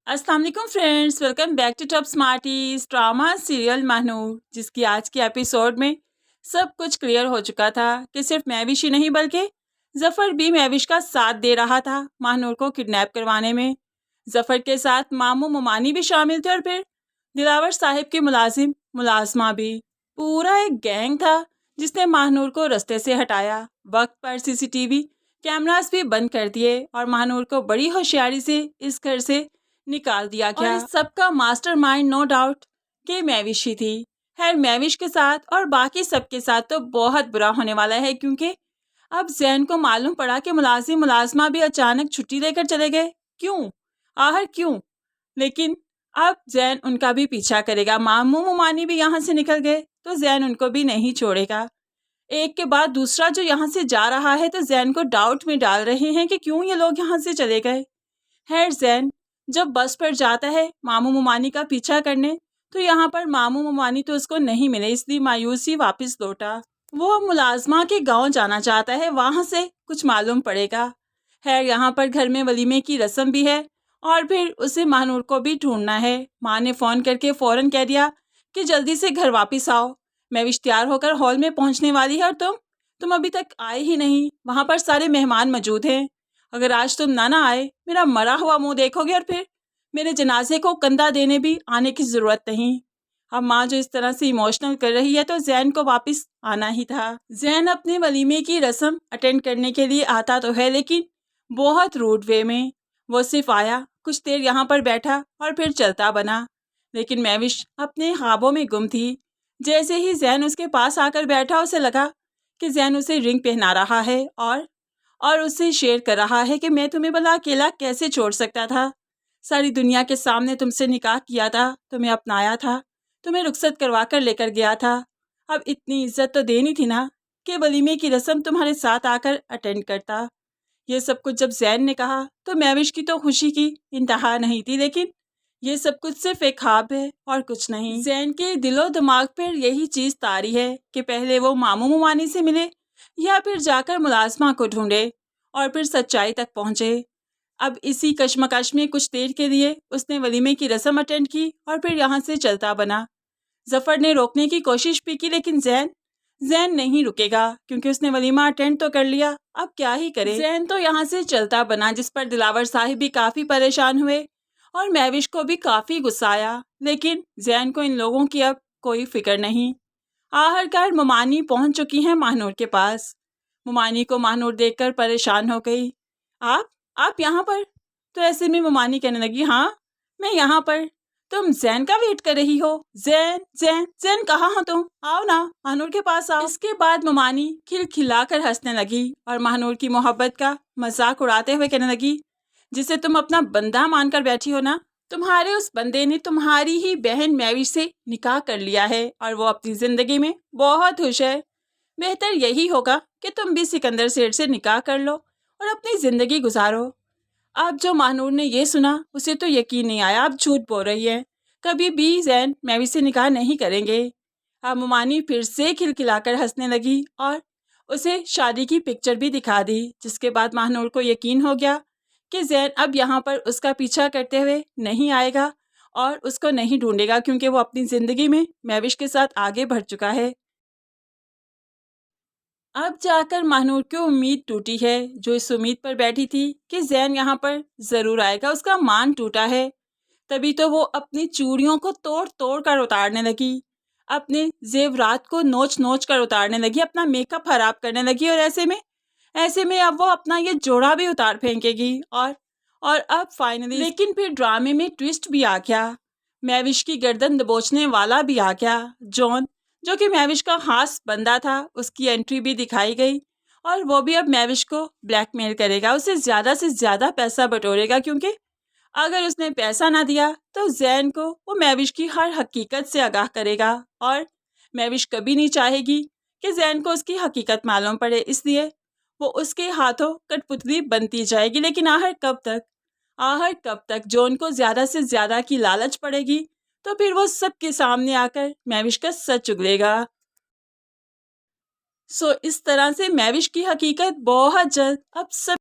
अस्सलाम वालेकुम friends, welcome back to top smarties drama serial Mahanoor, जिसकी आज के एपिसोड में सब कुछ क्लियर हो चुका था कि सिर्फ महविश ही नहीं बल्कि जफ़र भी महविश का साथ दे रहा था महानूर को किडनैप करवाने में। जफ़र के साथ मामू मुमानी भी शामिल थे और फिर दिलावर साहिब के मुलाजमा भी। पूरा एक गैंग था जिसने महानूर को रास्ते से हटाया। वक्त पर सीसीटीवी कैमरास भी बंद कर दिए और महानूर को बड़ी होशियारी से इस घर से निकाल दिया गया। और इस सबका मास्टरमाइंड नो डाउट कि महविश ही थी। खैर, महविश के साथ और बाकी सबके साथ तो बहुत बुरा होने वाला है, क्योंकि अब जैन को मालूम पड़ा कि मुलाजमा भी अचानक छुट्टी लेकर चले गए। क्यों? आखिर क्यों? लेकिन अब जैन उनका भी पीछा करेगा। मामू मुमानी भी यहाँ से निकल गए तो जैन उनको भी नहीं छोड़ेगा। एक के बाद दूसरा जो यहाँ से जा रहा है तो जैन को डाउट में डाल रहे हैं कि क्यों ये लोग यहाँ से चले गए। खैर, जैन जब बस पर जाता है मामू मुमानी का पीछा करने, तो यहाँ पर मामू मुमानी तो उसको नहीं मिले, इसलिए मायूसी वापस लौटा। वो मुलाजमा के गांव जाना चाहता है, वहां से कुछ मालूम पड़ेगा। खैर, यहाँ पर घर में वलीमे की रस्म भी है और फिर उसे महानूर को भी ढूंढना है। माँ ने फ़ोन करके फ़ौरन कह दिया कि जल्दी से घर वापस आओ। महविश तैयार होकर हॉल में पहुँचने वाली है और तुम अभी तक आए ही नहीं। वहाँ पर सारे मेहमान मौजूद हैं। अगर आज तुम ना आए, मेरा मरा हुआ मुंह देखोगे और फिर मेरे जनाजे को कंधा देने भी आने की ज़रूरत नहीं। अब माँ जो इस तरह से इमोशनल कर रही है तो जैन को वापस आना ही था। जैन अपने वलीमे की रस्म अटेंड करने के लिए आता तो है, लेकिन बहुत रूड वे में। वो सिर्फ आया, कुछ देर यहाँ पर बैठा और फिर चलता बना। लेकिन महविश अपने ख्वाबों में गुम थी। जैसे ही जैन उसके पास आकर बैठा, उसे लगा कि जैन उसे रिंग पहना रहा है और उससे शेयर कर रहा है कि मैं तुम्हें भला अकेला कैसे छोड़ सकता था। सारी दुनिया के सामने तुमसे निकाह किया था, तुम्हें अपनाया था, तुम्हें रुखसत करवा कर लेकर गया था। अब इतनी इज्जत तो देनी थी ना कि वलीमे की रस्म तुम्हारे साथ आकर अटेंड करता। ये सब कुछ जब जैन ने कहा तो महविश की तो खुशी की इंतहा नहीं थी, लेकिन ये सब कुछ सिर्फ एक ख्वाब है और कुछ नहीं। जैन के दिलो दिमाग पर यही चीज़ तारी है कि पहले वो मामू मुमानी से मिले या फिर जाकर मुलाजमा को ढूंढे और फिर सच्चाई तक पहुंचे। अब इसी कश्मकश में कुछ देर के लिए उसने वलीमे की रस्म अटेंड की और फिर यहाँ से चलता बना। जफ़र ने रोकने की कोशिश भी की, लेकिन जैन नहीं रुकेगा, क्योंकि उसने वलीमा अटेंड तो कर लिया, अब क्या ही करे। जैन तो यहाँ से चलता बना, जिस पर दिलावर साहिब भी काफ़ी परेशान हुए और महविश को भी काफ़ी गुस्सा आया। लेकिन जैन को इन लोगों की अब कोई फिक्र नहीं। आखिरकार मुमानी पहुंच चुकी हैं महानूर के पास। मुमानी को महानूर देखकर परेशान हो गई। आप यहाँ पर? तो ऐसे में मुमानी कहने लगी, हाँ मैं यहाँ पर। तुम जैन का वेट कर रही हो? जैन कहाँ हो तुम? आओ ना, महानूर के पास आओ। इसके बाद मुमानी खिलखिलाकर हंसने लगी और महानूर की मोहब्बत का मजाक उड़ाते हुए कहने लगी, जिसे तुम अपना बंदा मानकर बैठी हो ना, तुम्हारे उस बंदे ने तुम्हारी ही बहन महविश से निकाह कर लिया है और वो अपनी जिंदगी में बहुत खुश है। बेहतर यही होगा कि तुम भी सिकंदर सेठ से निकाह कर लो और अपनी ज़िंदगी गुजारो। अब जो महानूर ने यह सुना उसे तो यकीन नहीं आया। अब झूठ बोल रही है, कभी भी जैन महविश से निकाह नहीं करेंगे। अब मुमानी फिर से खिलखिलाकर हंसने लगी और उसे शादी की पिक्चर भी दिखा दी, जिसके बाद महानूर को यकीन हो गया कि जैन अब यहाँ पर उसका पीछा करते हुए नहीं आएगा और उसको नहीं ढूंढेगा, क्योंकि वो अपनी ज़िंदगी में महविश के साथ आगे बढ़ चुका है। अब जाकर महानूर की उम्मीद टूटी है, जो इस उम्मीद पर बैठी थी कि जैन यहाँ पर ज़रूर आएगा, उसका मान टूटा है। तभी तो वो अपनी चूड़ियों को तोड़ तोड़ कर उतारने लगी, अपने जेवरात को नोच नोच कर उतारने लगी, अपना मेकअप खराब करने लगी और ऐसे में अब वो अपना ये जोड़ा भी उतार फेंकेगी। और अब फाइनली, लेकिन फिर ड्रामे में ट्विस्ट भी आ गया। महविश की गर्दन दबोचने वाला भी आ गया। जॉन, जो कि महविश का खास बंदा था, उसकी एंट्री भी दिखाई गई और वो भी अब महविश को ब्लैकमेल करेगा, उसे ज़्यादा से ज़्यादा पैसा बटोरेगा, क्योंकि अगर उसने पैसा ना दिया तो जैन को वो महविश की हर हकीकत से आगाह करेगा और महविश कभी नहीं चाहेगी कि जैन को उसकी हकीकत मालूम पड़े, इसलिए वो उसके हाथों कठपुतली बनती जाएगी। लेकिन आखिर कब तक जॉन को ज़्यादा से ज़्यादा की लालच पड़ेगी, तो फिर वो सबके सामने आकर महविश का सच उगलेगा। इस तरह से महविश की हकीकत बहुत जल्द अब सब